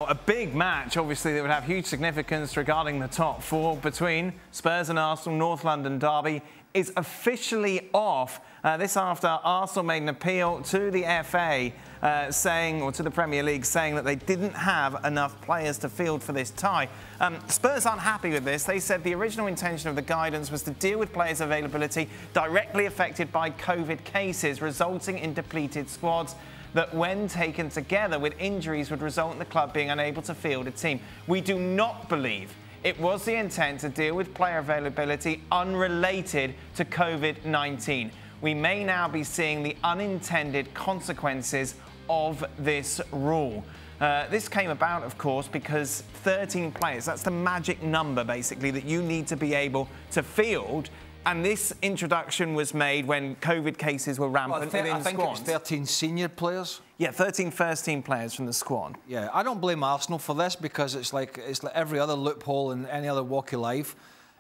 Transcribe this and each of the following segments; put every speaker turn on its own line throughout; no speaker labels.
A big match, obviously, that would have huge significance regarding the top four between Spurs and Arsenal. North London derby is officially off. This after Arsenal made an appeal to the FA or to the Premier League, saying that they didn't have enough players to field for this tie. Spurs aren't happy with this. They said the original intention of the guidance was to deal with players' availability directly affected by COVID cases, resulting in depleted squads that when taken together with injuries would result in the club being unable to field a team. We do not believe it was the intent to deal with player availability unrelated to COVID-19. We may now be seeing the unintended consequences of this rule. This came about, of course, because 13 players, that's the magic number, basically, that you need to be able to field. And this introduction was made when COVID cases were rampant within squads.
I think it was 13 senior players.
Yeah, 13 first-team players from the squad.
Yeah, I don't blame Arsenal for this because it's like every other loophole in any other walk of life.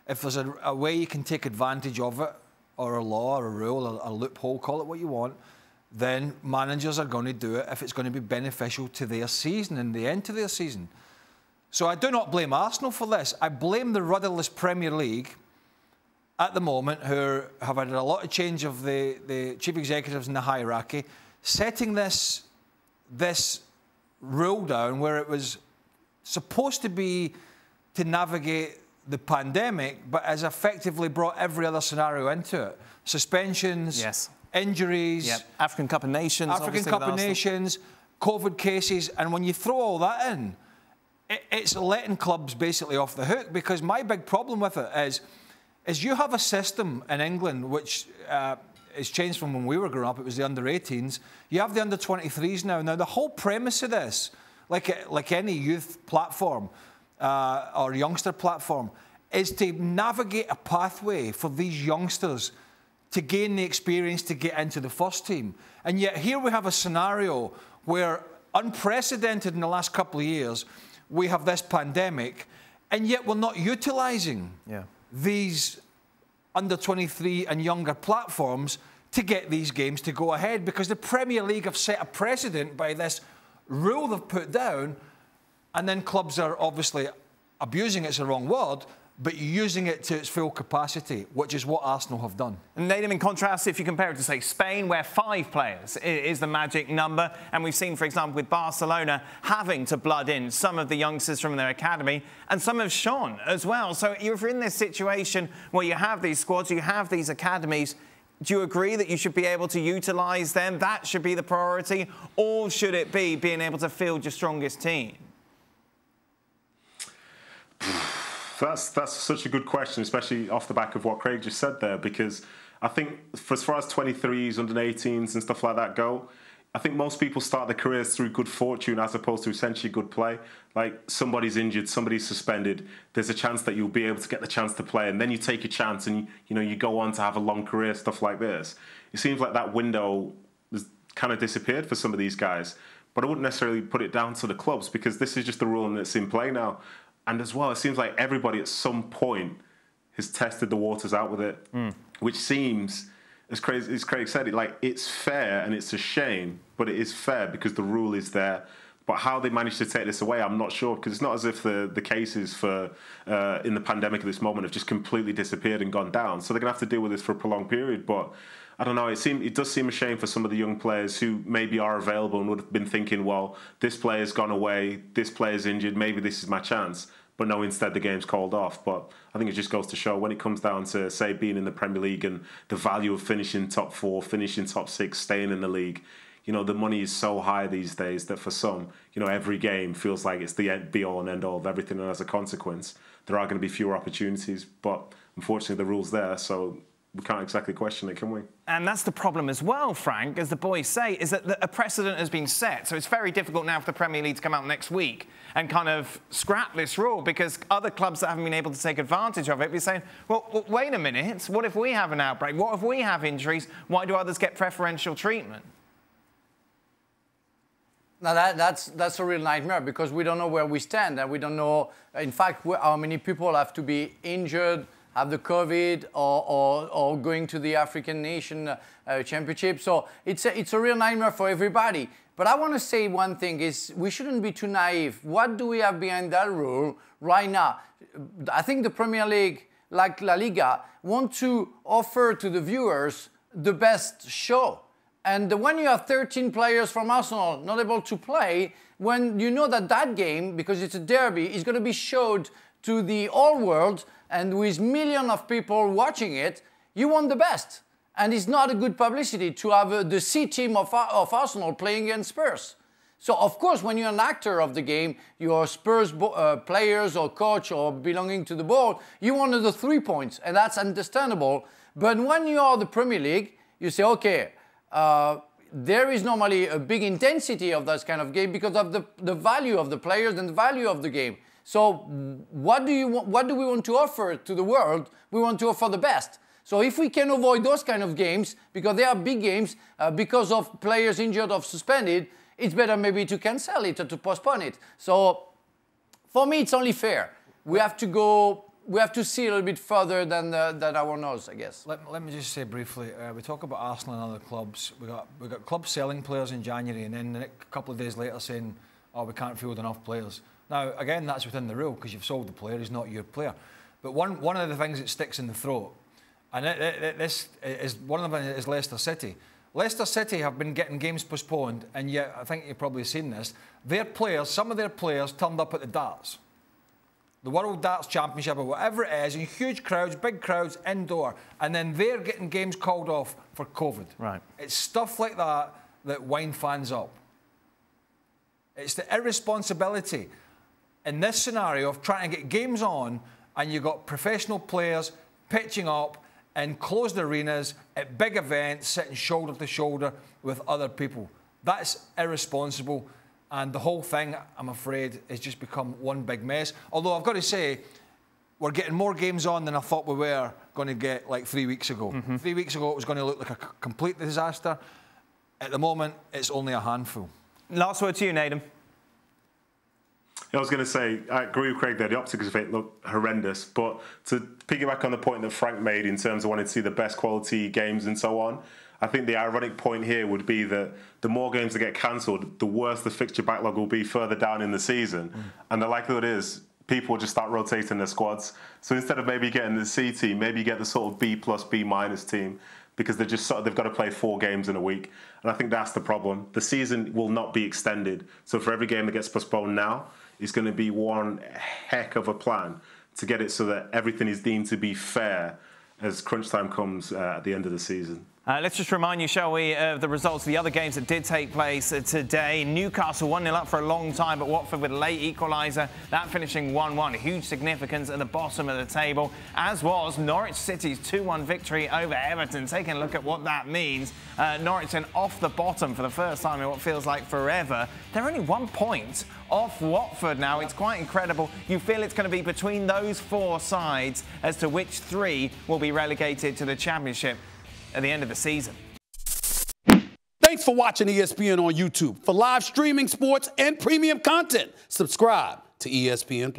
If there's a way you can take advantage of it, or a law, or a rule, or a loophole, call it what you want, then managers are going to do it if it's going to be beneficial to their season and the end to their season. So I do not blame Arsenal for this. I blame the rudderless Premier League at the moment, who have had a lot of change of the chief executives in the hierarchy, setting this rule down where it was supposed to be to navigate the pandemic, but has effectively brought every other scenario into it. Suspensions,
yes,
injuries,
yep, African Cup of Nations,
COVID cases, and when you throw all that in, it's letting clubs basically off the hook, because my big problem with it is you have a system in England which has changed from when we were growing up. It was the under-18s. You have the under-23s now. Now, the whole premise of this, like any youth platform or youngster platform, is to navigate a pathway for these youngsters to gain the experience to get into the first team. And yet here we have a scenario where, unprecedented in the last couple of years, we have this pandemic, and yet we're not utilising these under-23 and younger platforms to get these games to go ahead, because the Premier League have set a precedent by this rule they've put down, and then clubs are obviously abusing it's the wrong word, but using it to its full capacity, which is what Arsenal have done.
And Nedum, in contrast, if you compare it to, say, Spain, where 5 players is the magic number, and we've seen, for example, with Barcelona having to blood in some of the youngsters from their academy, and some have shone as well. So if you're in this situation where you have these squads, you have these academies, do you agree that you should be able to utilise them? That should be the priority? Or should it be being able to field your strongest team?
That's such a good question, especially off the back of what Craig just said there, because I think as far as 23s, under-18s and stuff like that go, I think most people start their careers through good fortune as opposed to essentially good play. Like, somebody's injured, somebody's suspended, there's a chance that you'll be able to get the chance to play, and then you take a chance and you go on to have a long career, stuff like this. It seems like that window has kind of disappeared for some of these guys, but I wouldn't necessarily put it down to the clubs, because this is just the rule that's in play now. And as well, it seems like everybody at some point has tested the waters out with it, which seems, as Craig said, it's fair, and it's a shame, but it is fair because the rule is there. But how they managed to take this away, I'm not sure, because it's not as if the cases for in the pandemic at this moment have just completely disappeared and gone down. So they're going to have to deal with this for a prolonged period. But I don't know, it does seem a shame for some of the young players who maybe are available and would have been thinking, well, this player's gone away, this player's injured, maybe this is my chance. But no, instead the game's called off. But I think it just goes to show, when it comes down to, say, being in the Premier League and the value of finishing top 4, finishing top 6, staying in the league, the money is so high these days that for some, every game feels like it's the be-all and end-all of everything. And as a consequence, there are going to be fewer opportunities. But unfortunately, the rule's there, so we can't exactly question it, can we?
And that's the problem as well, Frank, as the boys say, is that a precedent has been set. So it's very difficult now for the Premier League to come out next week and kind of scrap this rule, because other clubs that haven't been able to take advantage of it be saying, well, wait a minute, what if we have an outbreak? What if we have injuries? Why do others get preferential treatment?
Now that's a real nightmare, because we don't know where we stand, and we don't know, in fact, how many people have to be injured have the COVID or going to the African Nation Championship. So it's a real nightmare for everybody. But I want to say one thing is we shouldn't be too naive. What do we have behind that rule right now? I think the Premier League, like La Liga, want to offer to the viewers the best show. And when you have 13 players from Arsenal not able to play, when you know that game, because it's a derby, is going to be showed to the whole world and with millions of people watching it, you want the best. And it's not a good publicity to have the C team of Arsenal playing against Spurs. So, of course, when you're an actor of the game, you're Spurs players or coach or belonging to the board, you want the 3 points, and that's understandable. But when you are the Premier League, you say, okay, there is normally a big intensity of that kind of game because of the value of the players and the value of the game. So what do we want to offer to the world? We want to offer the best. So if we can avoid those kind of games, because they are big games, because of players injured or suspended, it's better maybe to cancel it or to postpone it. So for me, it's only fair. We have to see a little bit further than our nose, I guess.
Let me just say briefly, we talk about Arsenal and other clubs. We got clubs selling players in January and then a couple of days later saying, oh, we can't field enough players. Now, again, that's within the rule because you've sold the player, he's not your player. But one of the things that sticks in the throat, and this is one of them is Leicester City. Leicester City have been getting games postponed, and yet I think you've probably seen this. Their players, some of their players, turned up at the darts, the World Darts Championship or whatever it is, in huge crowds, big crowds, indoor, and then they're getting games called off for COVID.
Right.
It's stuff like that that wind fans up. It's the irresponsibility in this scenario of trying to get games on, and you've got professional players pitching up in closed arenas at big events, sitting shoulder to shoulder with other people. That's irresponsible, and the whole thing, I'm afraid, has just become one big mess. Although I've got to say, we're getting more games on than I thought we were going to get like 3 weeks ago. 3 weeks ago, it was going to look like a complete disaster. At the moment, it's only a handful.
Last word to you, Nedum.
I was going to say, I agree with Craig there. The optics of it look horrendous. But to piggyback on the point that Frank made in terms of wanting to see the best quality games and so on, I think the ironic point here would be that the more games that get cancelled, the worse the fixture backlog will be further down in the season. And the likelihood is people will just start rotating their squads. So instead of maybe getting the C team, maybe you get the sort of B+, B- team, because they've got to play 4 games in a week. And I think that's the problem. The season will not be extended. So for every game that gets postponed now, it's going to be one heck of a plan to get it so that everything is deemed to be fair as crunch time comes at the end of the season.
Let's just remind you, shall we, of the results of the other games that did take place today. Newcastle 1-0 up for a long time, but Watford with a late equaliser, that finishing 1-1. Huge significance at the bottom of the table, as was Norwich City's 2-1 victory over Everton. Taking a look at what that means, Norwich off the bottom for the first time in what feels like forever. They're only 1 point off Watford now. It's quite incredible. You feel it's going to be between those 4 sides as to which 3 will be relegated to the Championship at the end of the season.
Thanks for watching ESPN on YouTube. For live streaming, sports, and premium content, subscribe to ESPN+.